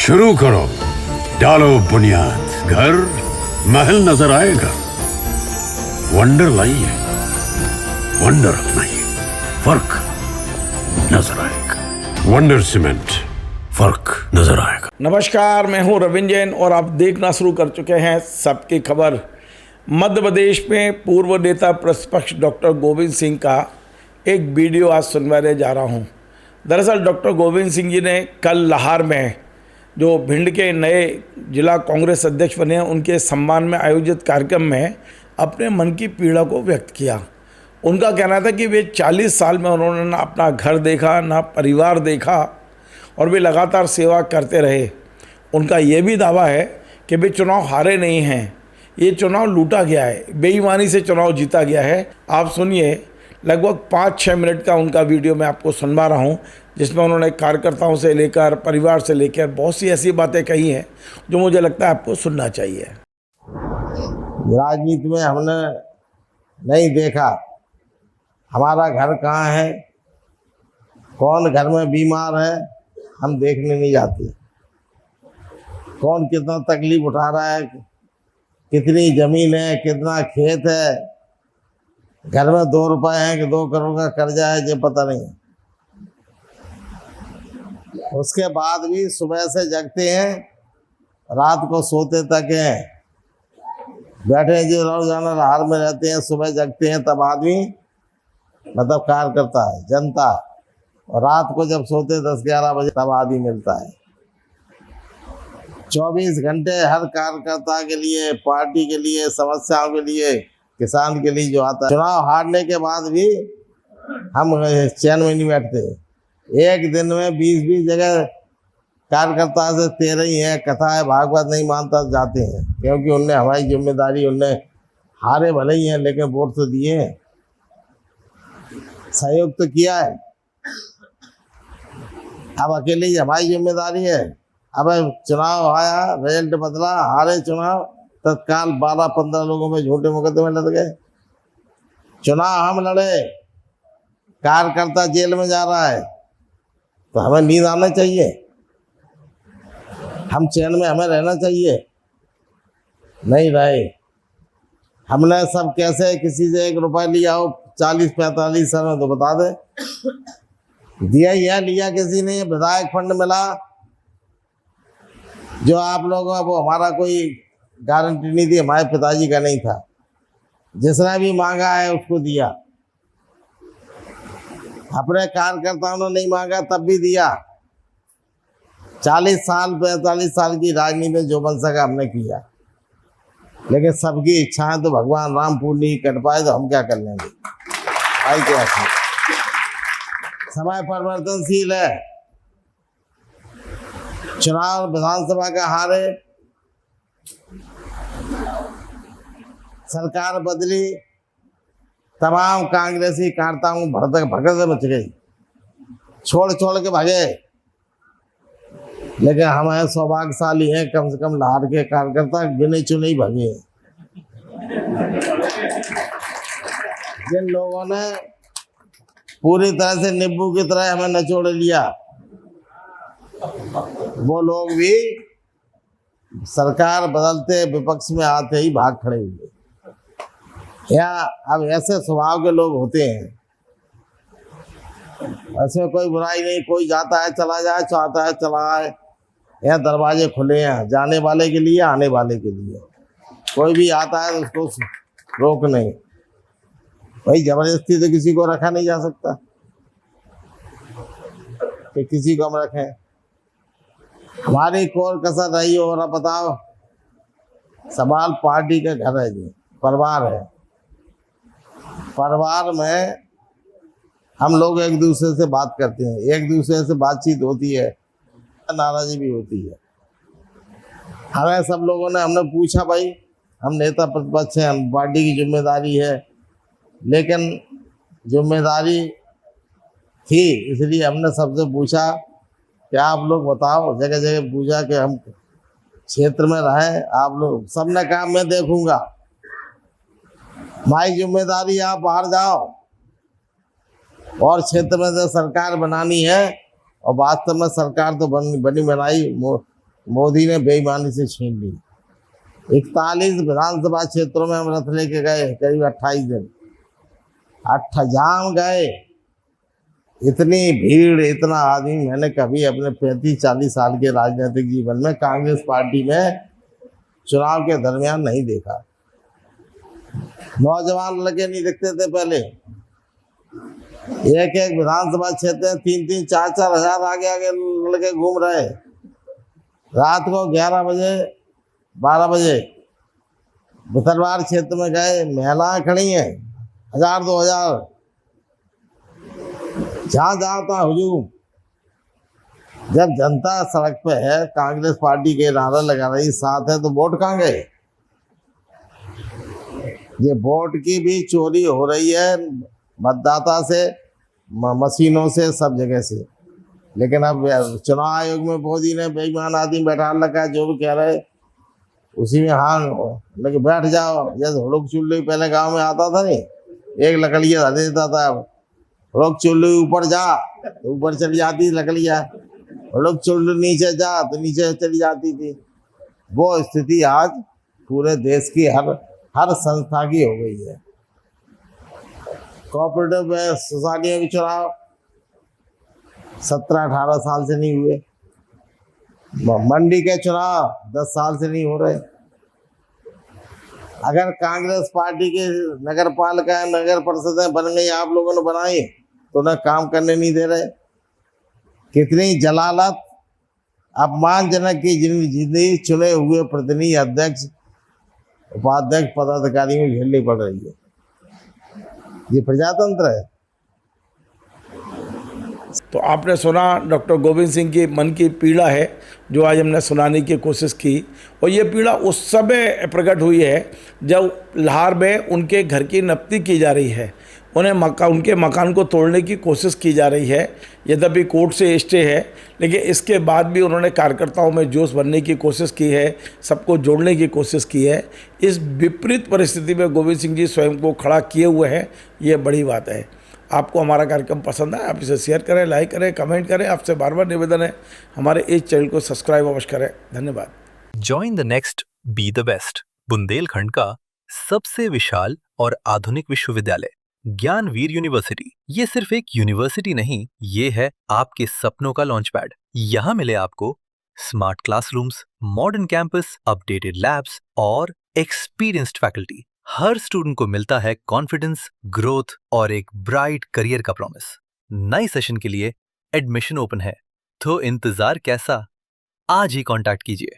शुरू करो, डालो बुनियाद, घर महल नजर आएगा। वंडर लाइए, वंडर अपनाइए, फर्क नजर आएगा। वंडर सीमेंट, फर्क नजर आएगा। नमस्कार, मैं हूं रविंद्र जैन और आप देखना शुरू कर चुके हैं सबकी खबर। मध्य प्रदेश में पूर्व नेता प्रतिपक्ष डॉक्टर गोविंद सिंह का एक वीडियो आज सुनवाने जा रहा हूं। दरअसल डॉक्टर गोविंद सिंह जी ने कल लाहौर में जो भिंड के नए जिला कांग्रेस अध्यक्ष बने हैं उनके सम्मान में आयोजित कार्यक्रम में अपने मन की पीड़ा को व्यक्त किया। उनका कहना था कि वे 40 साल में उन्होंने ना अपना घर देखा, ना परिवार देखा और वे लगातार सेवा करते रहे। उनका ये भी दावा है कि वे चुनाव हारे नहीं हैं, ये चुनाव लूटा गया है, बेईमानी से चुनाव जीता गया है। आप सुनिए, लगभग 5-6 मिनट का उनका वीडियो मैं आपको सुनवा रहा हूँ, जिसमें उन्होंने कार्यकर्ताओं से लेकर परिवार से लेकर बहुत सी ऐसी बातें कही हैं जो मुझे लगता है आपको सुनना चाहिए। राजनीति में हमने नहीं देखा हमारा घर कहाँ है, कौन घर में बीमार है, हम देखने नहीं जाते। कौन कितना तकलीफ उठा रहा है, कितनी ज़मीन है, कितना खेत है, घर में 2 रुपए हैं कि 2 करोड़ का कर्जा है, ये पता नहीं। उसके बाद भी सुबह से जगते हैं, रात को सोते तक हैं, बैठे जो रोजाना लाहौर में रहते हैं, सुबह जगते हैं तब आदमी मतलब कार्य करता है, जनता, और रात को जब सोते 10-11 बजे तब आदमी मिलता है। 24 घंटे हर कार्यकर्ता के लिए, पार्टी के लिए, समस्याओं के लिए, किसान के लिए जो आता है। चुनाव हारने के बाद भी हम चैन में नहीं बैठते। एक दिन में 20-20 जगह कार्यकर्ता से 13 ही है, कथा है, भागवत नहीं मानता जाते हैं, क्योंकि उनने हमारी जिम्मेदारी, उनने हारे भले ही हैं लेकिन वोट तो दिए हैं, सहयोग तो किया है। अब अकेले ही हमारी जिम्मेदारी है। अब चुनाव आया, रिजल्ट बदला, हारे चुनाव, तत्काल 12-15 लोगों में झूठे मुकदमे लग गए। चुनाव हम लड़े, कार्यकर्ता जेल में जा रहा है, तो हमें नींद आना चाहिए, हम चैन में हमें रहना चाहिए, नहीं रहे। हमने सब कैसे किसी से 1 रुपया लिया हो 40-45 साल में, तो बता दे, दिया ही है, लिया किसी ने। विधायक फंड मिला जो आप लोगों को, हमारा कोई गारंटी नहीं थी, हमारे पिताजी का नहीं था, जिसने भी मांगा है उसको दिया। अपने कार्यकर्ताओं ने नहीं मांगा तब भी दिया। 40 साल 45 साल की राजनीति में जो बन सका हमने किया, लेकिन सबकी इच्छाएं तो भगवान राम पूर्ण नहीं कर पाए, तो हम क्या कर लेंगे भाई। क्या समय परिवर्तनशील है। चुनाव विधानसभा का हारे, सरकार बदली, तमाम कांग्रेसी कार्यकर्ताओं भगत मच गई, छोड़ के भागे। लेकिन हम सौभाग्यशाली हैं, कम से कम लाहौर के कार्यकर्ता गिने चुने ही भागे। जिन लोगों ने पूरी तरह से नींबू की तरह हमें निचोड़ लिया, वो लोग भी सरकार बदलते विपक्ष में आते ही भाग खड़े हुए। या अब ऐसे स्वभाव के लोग होते हैं, ऐसे कोई बुराई नहीं, कोई जाता है चला जाए, चाहता है चला आए, यहाँ दरवाजे खुले हैं जाने वाले के लिए, आने वाले के लिए। कोई भी आता है तो उसको रोक नहीं, भाई जबरदस्ती तो किसी को रखा नहीं जा सकता कि किसी को हम रखें। हमारी कोर कसर रही हो, और बताओ, सवाल पार्टी का घर है जी, परिवार है। परिवार में हम लोग एक दूसरे से बात करते हैं, एक दूसरे से बातचीत होती है, नाराजगी भी होती है। हमें सब लोगों ने, हमने पूछा, भाई हम नेता प्रतिपक्ष हैं, हम पार्टी की जिम्मेदारी है, लेकिन जिम्मेदारी थी इसलिए हमने सबसे पूछा कि आप लोग बताओ, जगह जगह पूछा कि हम क्षेत्र में रहें, आप लोग, सबने कहा मैं देखूंगा, हमारी जिम्मेदारी, आप बाहर जाओ और क्षेत्र में जो सरकार बनानी है, और वास्तव में सरकार तो बनी बनाई मोदी ने बेईमानी से छीन ली। 41 विधानसभा क्षेत्रों में हम रथ लेके गए, करीब 28 दिन, जाम गए। इतनी भीड़, इतना आदमी मैंने कभी अपने 35-40 साल के राजनीतिक जीवन में कांग्रेस पार्टी में चुनाव के दरमियान नहीं देखा। नौजवान लड़के नहीं दिखते थे पहले, एक एक विधानसभा क्षेत्र में 3-3, 4-4 हजार आगे आगे लड़के घूम रहे। रात को 11 बजे 12 बजे भितरवार क्षेत्र में गए, महिलाएं खड़ी हैं 1000-2000, जहाँ जहाँ था हुजूम। जब जनता सड़क पे है, कांग्रेस पार्टी के नारा लगा रही, साथ है, तो वोट कहाँ गए? ये वोट की भी चोरी हो रही है मतदाता से, मशीनों से, सब जगह से। लेकिन अब चुनाव आयोग में मोदी ने बेईमान आदमी बैठा रखा है, जो भी कह रहे उसी में हाँ लेकिन बैठ जाओ। जैसे हुड़क चुल्लू पहले गांव में आता था नहीं, एक लकड़िया देता था, हुड़क चुल्लू ऊपर जा तो ऊपर चली जाती लकड़िया, हुड़क चुल्लू नीचे जा तो नीचे चली जाती थी। वो स्थिति आज पूरे देश की हर संस्था की हो गई है। कोऑपरेटिव सोसाइटियों के चुनाव 17-18 साल से नहीं हुए, मंडी के चुनाव 10 साल से नहीं हो रहे। अगर कांग्रेस पार्टी के नगर पालिका, नगर परिषदें बन गई, आप लोगों ने बनाई, तो ना काम करने नहीं दे रहे। कितनी जलालत, अपमानजनक की जिंदगी चुने हुए प्रतिनिधि, अध्यक्ष, उपाध्यक्ष, पदाधिकारियों को झेलनी पड़ रही है। ये प्रजातंत्र है। तो आपने सुना डॉक्टर गोविंद सिंह की मन की पीड़ा है, जो आज हमने सुनाने की कोशिश की। और ये पीड़ा उस समय प्रकट हुई है जब लाहौर में उनके घर की नपती की जा रही है, उनके मकान को तोड़ने की कोशिश की जा रही है। यद्यपि कोर्ट से स्टे है, लेकिन इसके बाद भी उन्होंने कार्यकर्ताओं में जोश भरने की कोशिश की है, सबको जोड़ने की कोशिश की है। इस विपरीत परिस्थिति में गोविंद सिंह जी स्वयं को खड़ा किए हुए हैं, ये बड़ी बात है। आपको हमारा कार्यक्रम पसंद आए, आप इसे शेयर करें, लाइक करें, कमेंट करें। आपसे बार बार निवेदन है, हमारे इस चैनल को सब्सक्राइब अवश्य करें। धन्यवाद। Join the next be the best, Bundelkhand का सबसे विशाल और आधुनिक विश्वविद्यालय ज्ञानवीर यूनिवर्सिटी। ये सिर्फ एक यूनिवर्सिटी नहीं, ये है आपके सपनों का लॉन्च पैड। यहाँ मिले आपको smart classrooms, modern campus, updated labs और एक्सपीरियंस्ड फैकल्टी। हर स्टूडेंट को मिलता है कॉन्फिडेंस, ग्रोथ और एक ब्राइट करियर का प्रॉमिस। नए सेशन के लिए एडमिशन ओपन है, तो इंतजार कैसा? आज ही कांटेक्ट कीजिए।